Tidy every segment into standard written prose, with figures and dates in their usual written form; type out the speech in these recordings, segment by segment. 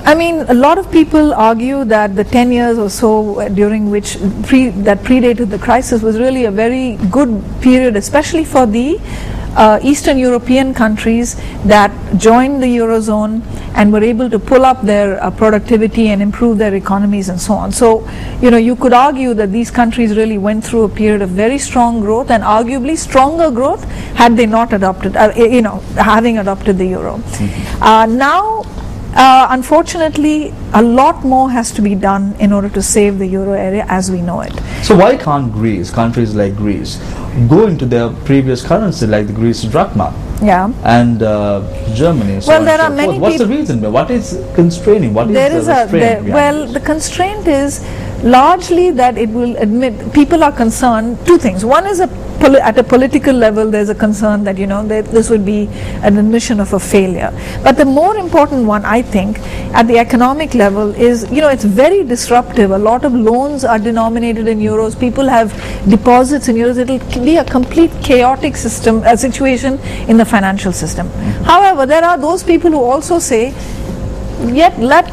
I mean, a lot of people argue that the 10 years or so during which that predated the crisis was really a very good period, especially for the Eastern European countries that joined the Eurozone and were able to pull up their productivity and improve their economies and so on. So, you could argue that these countries really went through a period of very strong growth, and arguably stronger growth had they not adopted, having adopted the euro. Now, unfortunately, a lot more has to be done in order to save the euro area as we know it. So why can't countries like Greece, go into their previous currency like the Greece drachma? Yeah. And Germany. So well, there are many. What's the reason? What is constraining? What is the restraint? Well, the constraint is largely that it will admit people are concerned. Two things. One is at a political level, there's a concern that this would be an admission of a failure. But the more important one, I think, at the economic level is it's very disruptive. A lot of loans are denominated in euros. People have deposits in euros. It'll be a complete chaotic situation in the financial system. However, there are those people who also say, yet let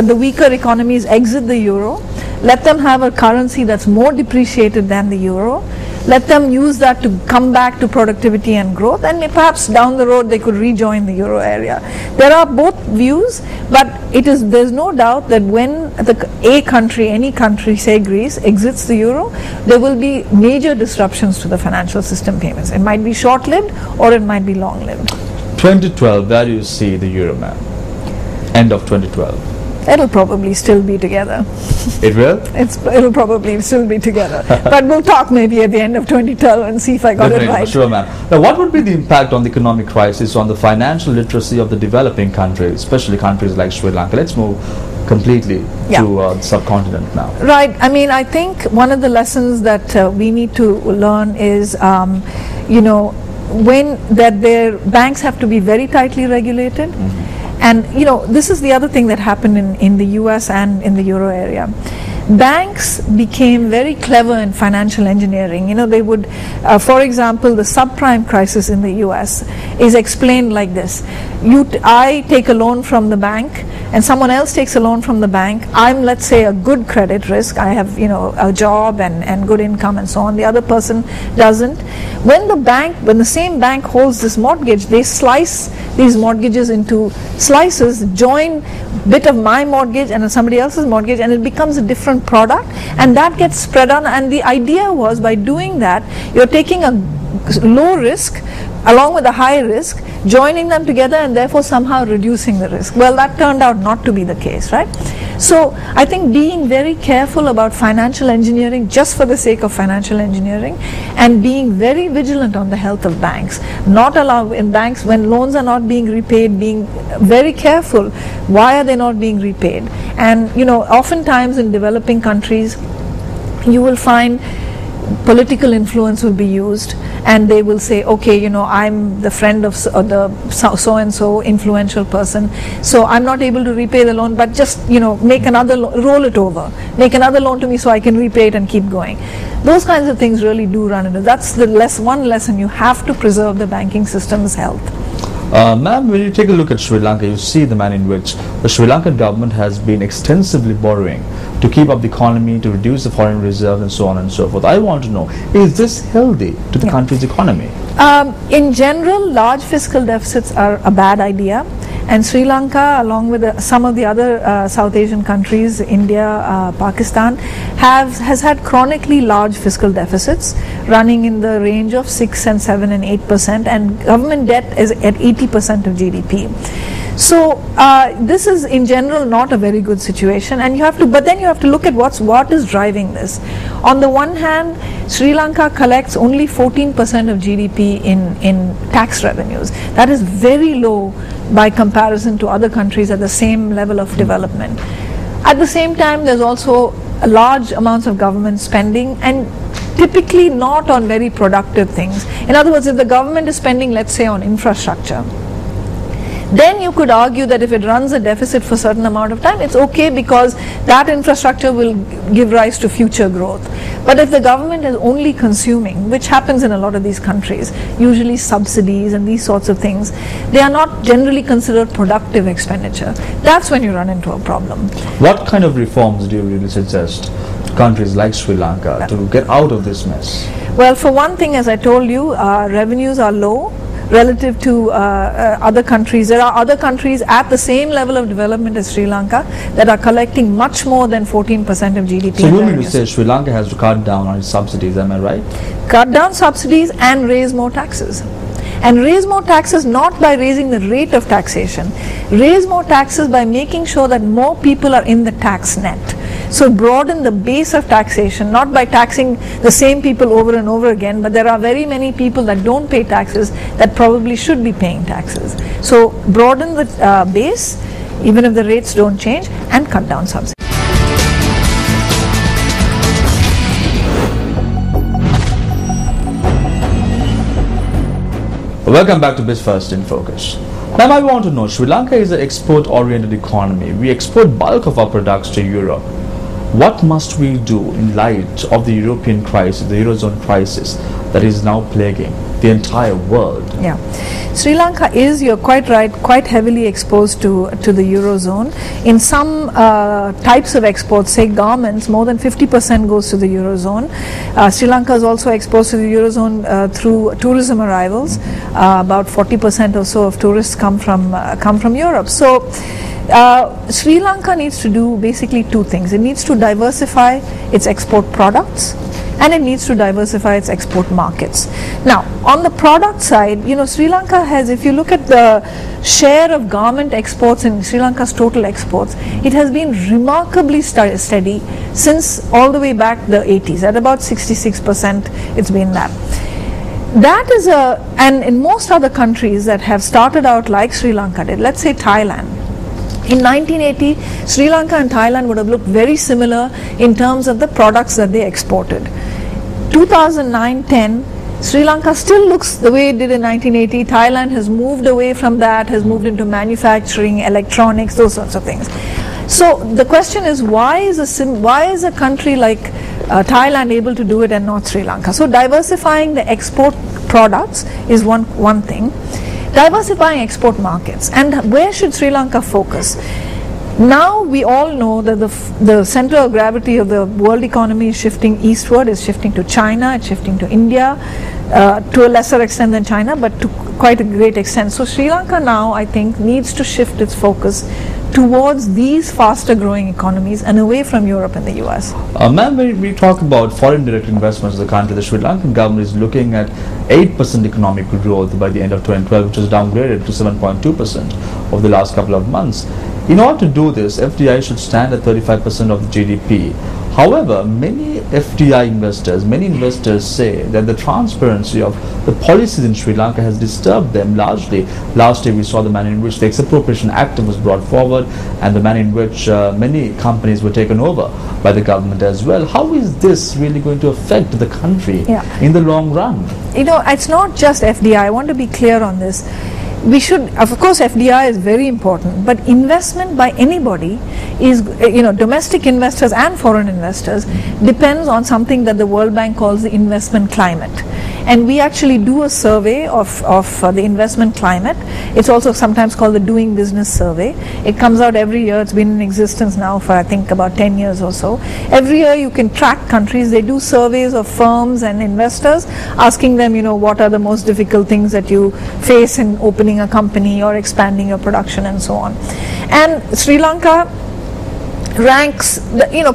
the weaker economies exit the euro. Let them have a currency that's more depreciated than the euro. Let them use that to come back to productivity and growth, and perhaps down the road they could rejoin the euro area. There are both views, but there's no doubt that when any country, say Greece, exits the euro, there will be major disruptions to the financial system payments. It might be short-lived or it might be long-lived. 2012, where do you see the euro, ma'am? End of 2012. It'll probably still be together. It will? It'll probably still be together. But we'll talk maybe at the end of 2012 and see if I got it right. Sure, ma'am. Now, what would be the impact on the economic crisis on the financial literacy of the developing countries, especially countries like Sri Lanka? Let's move completely to the subcontinent now. Right. I mean, I think one of the lessons that we need to learn is, their banks have to be very tightly regulated. And this is the other thing that happened in the US and in the euro area. Banks became very clever in financial engineering. They would, for example, the subprime crisis in the US is explained like this. I take a loan from the bank and someone else takes a loan from the bank. I'm, let's say, a good credit risk. I have, a job and good income and so on. The other person doesn't. When the same bank holds this mortgage, they slice these mortgages into slices, join bit of my mortgage and somebody else's mortgage, and it becomes a different product, and that gets spread on. And the idea was, by doing that, you're taking a low risk along with a high risk, joining them together and therefore somehow reducing the risk. Well, that turned out not to be the case, right? So I think being very careful about financial engineering just for the sake of financial engineering, and being very vigilant on the health of banks, not allow in banks when loans are not being repaid, being very careful, why are they not being repaid? And oftentimes in developing countries you will find political influence will be used, and they will say, okay, I'm the friend of the so-and-so influential person, so I'm not able to repay the loan, but just make another roll it over, make another loan to me so I can repay it and keep going. Those kinds of things really do run into. That's the one lesson. You have to preserve the banking system's health. Ma'am, when you take a look at Sri Lanka, you see the manner in which the Sri Lankan government has been extensively borrowing to keep up the economy, to reduce the foreign reserve and so on and so forth. I want to know, is this healthy to the country's economy? In general, large fiscal deficits are a bad idea, and Sri Lanka, along with some of the other South Asian countries, India, Pakistan, has had chronically large fiscal deficits running in the range of 6 and 7 and 8%, and government debt is at 80% of GDP. So this is in general not a very good situation, and but then you have to look at what is driving this. On the one hand, Sri Lanka collects only 14% of GDP in tax revenues. That is very low by comparison to other countries at the same level of development. At the same time, there's also large amounts of government spending, and typically not on very productive things. In other words, if the government is spending, let's say, on infrastructure, then you could argue that if it runs a deficit for a certain amount of time, it's okay because that infrastructure will give rise to future growth. But if the government is only consuming, which happens in a lot of these countries, usually subsidies and these sorts of things, they are not generally considered productive expenditure. That's when you run into a problem. What kind of reforms do you really suggest to countries like Sri Lanka to get out of this mess? Well, for one thing, as I told you, revenues are low relative to other countries. There are other countries at the same level of development as Sri Lanka that are collecting much more than 14% of GDP. So you mean to say Sri Lanka has to cut down on its subsidies, am I right? Cut down subsidies and raise more taxes. And raise more taxes not by raising the rate of taxation, raise more taxes by making sure that more people are in the tax net. So broaden the base of taxation, not by taxing the same people over and over again, but there are very many people that don't pay taxes that probably should be paying taxes. So broaden the base, even if the rates don't change, and cut down subsidies. Welcome back to Biz First in Focus. Ma'am, I want to know, Sri Lanka is an export-oriented economy. We export bulk of our products to Europe. What must we do in light of the European crisis, the Eurozone crisis that is now plaguing the entire world? Yeah, Sri Lanka is, you're quite right, quite heavily exposed to the Eurozone. In some types of exports, say garments, more than 50% goes to the Eurozone. Sri Lanka is also exposed to the Eurozone through tourism arrivals. About 40% or so of tourists come from Europe. So Sri Lanka needs to do basically two things. It needs to diversify its export products, and it needs to diversify its export markets. Now, on the product side, you know, Sri Lanka has, if you look at the share of garment exports in Sri Lanka's total exports, it has been remarkably steady since all the way back the 80s. At about 66%, it's been that. That is and in most other countries that have started out like Sri Lanka did, let's say Thailand. In 1980, Sri Lanka and Thailand would have looked very similar in terms of the products that they exported. 2009-10, Sri Lanka still looks the way it did in 1980. Thailand has moved away from that, has moved into manufacturing, electronics, those sorts of things. So the question is, why is a country like Thailand able to do it and not Sri Lanka? So diversifying the export products is one thing. Diversifying export markets, and where should Sri Lanka focus? Now we all know that the center of gravity of the world economy is shifting eastward, is shifting to China, it's shifting to India, to a lesser extent than China, but to quite a great extent. So Sri Lanka now, I think, needs to shift its focus towards these faster growing economies and away from Europe and the US. Ma'am, when we talk about foreign direct investments in the country, the Sri Lankan government is looking at 8% economic growth by the end of 2012, which was downgraded to 7.2% over the last couple of months. In order to do this, FDI should stand at 35% of the GDP. However, many investors say that the transparency of the policies in Sri Lanka has disturbed them largely. Last year we saw the manner in which the Expropriation Act was brought forward, and the manner in which many companies were taken over by the government as well. How is this really going to affect the country in the long run? You know, it's not just FDI. I want to be clear on this. We should, of course, FDI is very important, but investment by anybody is, you know, domestic investors and foreign investors, depends on something that the World Bank calls the investment climate. And we actually do a survey of the investment climate. It's also sometimes called the Doing Business Survey. It comes out every year. It's been in existence now for, I think, about 10 years or so. Every year you can track countries. They do surveys of firms and investors, asking them, you know, what are the most difficult things that you face in opening a company or expanding your production and so on. And Sri Lanka ranks,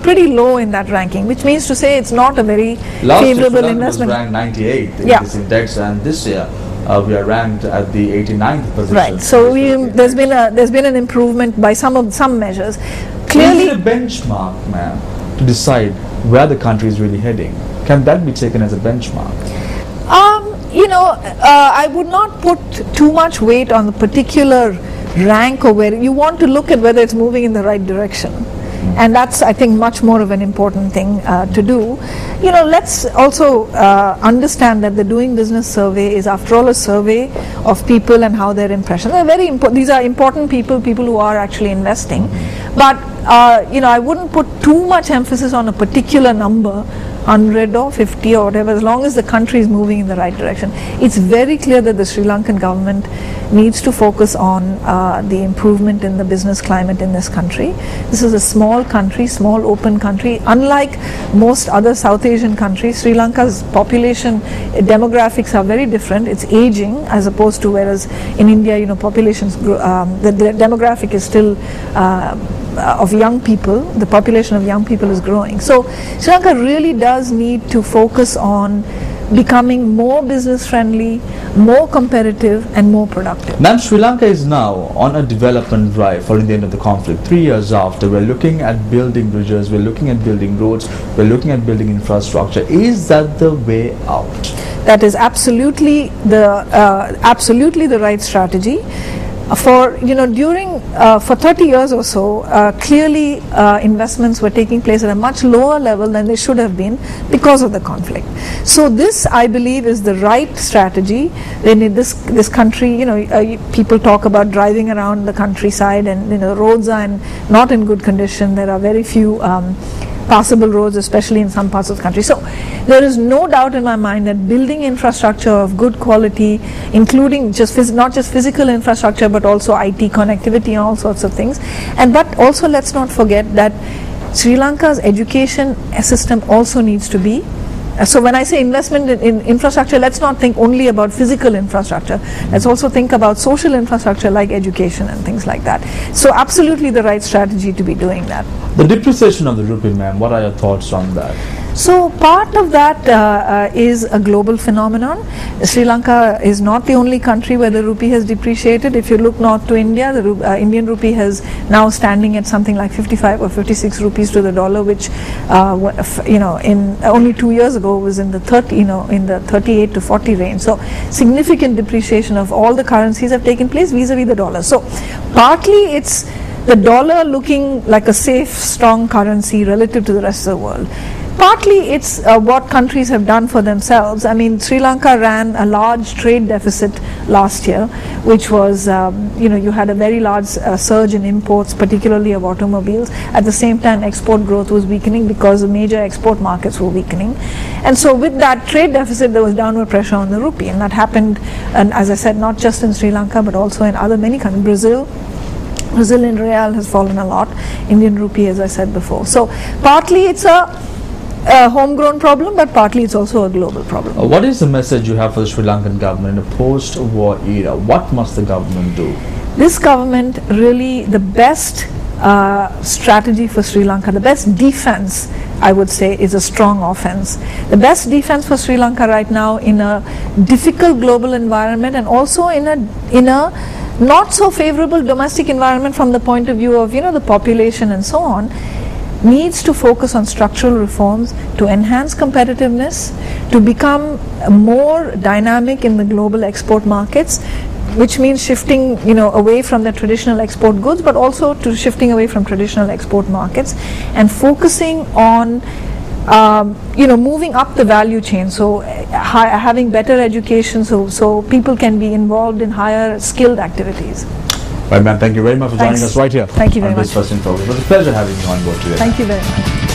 pretty low in that ranking, which means to say it's not a very favorable investment. Last year, ranked 98 in this index, and this year we are ranked at the 89th position. Right. So there's been an improvement by some measures. Clearly, is it a benchmark, ma'am, to decide where the country is really heading? Can that be taken as a benchmark? I would not put too much weight on the particular rank, or where you want to look at whether it's moving in the right direction. And that's, I think, much more of an important thing to do. You know, let's also understand that the Doing Business survey is, after all, a survey of people and how their impression. They're very important. These are important people who are actually investing. But you know, I wouldn't put too much emphasis on a particular number, 100 or 50 or whatever, as long as the country is moving in the right direction. It's very clear that the Sri Lankan government needs to focus on the improvement in the business climate in this country. This is a small country, small open country. Unlike most other South Asian countries, Sri Lanka's population demographics are very different. It's aging, as opposed to, whereas in India, you know, populations grow, the demographic is still of young people, the population of young people is growing. So Sri Lanka really does need to focus on becoming more business friendly, more competitive and more productive. Ma'am, Sri Lanka is now on a development drive following the end of the conflict. 3 years after, we're looking at building bridges, we're looking at building roads, we're looking at building infrastructure. Is that the way out? That is absolutely the right strategy. For, you know, during for 30 years or so, clearly investments were taking place at a much lower level than they should have been because of the conflict. So this, I believe, is the right strategy. In this country, you know, people talk about driving around the countryside, and you know, roads are not in good condition. There are very few passable roads, especially in some parts of the country. So there is no doubt in my mind that building infrastructure of good quality, including not just physical infrastructure, but also IT connectivity and all sorts of things. But also, let's not forget that Sri Lanka's education system also needs to be. So when I say investment in infrastructure, let's not think only about physical infrastructure. Let's also think about social infrastructure like education and things like that. So absolutely the right strategy to be doing that. The depreciation of the rupee, ma'am, what are your thoughts on that? So part of that is a global phenomenon. Sri Lanka is not the only country where the rupee has depreciated. If you look north to India, the Indian rupee has now standing at something like 55 or 56 rupees to the dollar, which you know, in only 2 years ago was in the 38 to 40 range. So significant depreciation of all the currencies have taken place vis-a-vis the dollar. So partly it's the dollar looking like a safe, strong currency relative to the rest of the world. Partly it's what countries have done for themselves. I mean, Sri Lanka ran a large trade deficit last year, which was, you know, you had a very large surge in imports, particularly of automobiles. At the same time, export growth was weakening because the major export markets were weakening. And so with that trade deficit, there was downward pressure on the rupee. And that happened, and as I said, not just in Sri Lanka, but also in many countries. Brazilian real has fallen a lot, Indian rupee, as I said before. So partly it's a homegrown problem, but partly it's also a global problem. What is the message you have for the Sri Lankan government in a post-war era? What must the government do? This government, really, the best strategy for Sri Lanka, the best defense, I would say, is a strong offense. The best defense for Sri Lanka right now in a difficult global environment, and also in a not so favorable domestic environment from the point of view of, you know, the population and so on, needs to focus on structural reforms to enhance competitiveness, to become more dynamic in the global export markets, which means shifting, you know, away from the traditional export goods, but also to shifting away from traditional export markets and focusing on you know, moving up the value chain, so having better education, so people can be involved in higher skilled activities. Right, ma'am, thank you very much for joining us right here. Thank you very much. It was a pleasure having you on board today. Thank you very much.